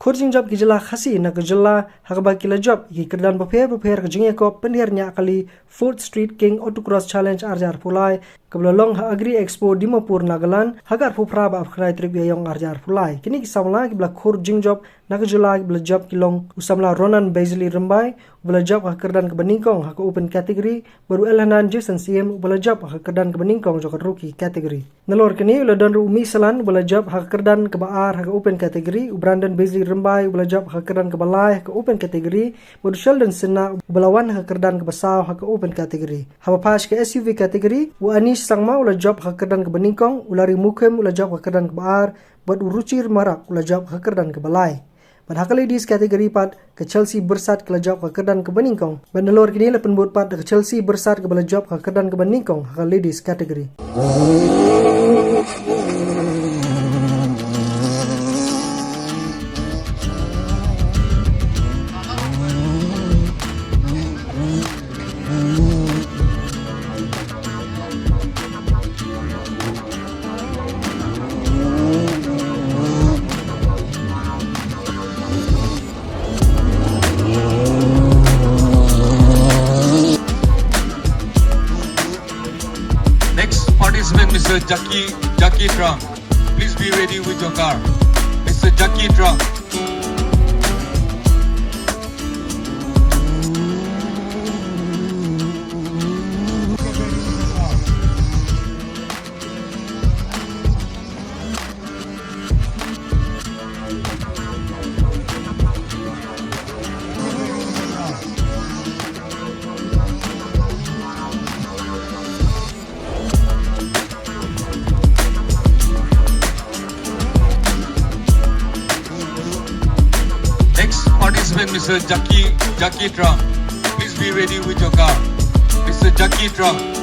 Khurjing job gijala khasi na gejala hagba kila job gi kerdan beper ke jingya ko pendirnya kali Fourth Street King Autocross Challenge arjar pulai kebelalong ha Agri Expo Dimapur Nagaland hagar pupra ba khrai trip yong arjar pulai kini kisamla gibla khurjing job na gejala gibla job kilong usamla Ronan Bezli Rembai bela job ha kerdan ke beningkong ha ke open category baru Elhanan Jason CM bela job ha kerdan ke beningkong jo rookie category nalor kini ula don umi salan bela job ha kerdan ke baar ha ke open category Brandon Bezli Rembai bela job ha kerdan ke balai ha ke open category baru Sheldon Sena belawan ha kerdan ke besau ha ke open category ha pas ke SUV category wa Anish Sangma ula job ha kerdan ke beningkong ulari Mukem ula job ha kerdan ke baar buat Ruchir Marak ula job ha kerdan ke balai. Pada hak ladies kategori pat ke Chelsea bersat ke job ke kerdan ke beningkong. Bandalor kini lepen buat pat ke Chelsea bersat ke bela job ke kerdan ke beningkong hak ladies kategori. Mr. Jackie Trump, please be ready with your car. Mr. Jackie Trump. Mr. Jackie Trump, please be ready with your car. Mr. Jackie Trump.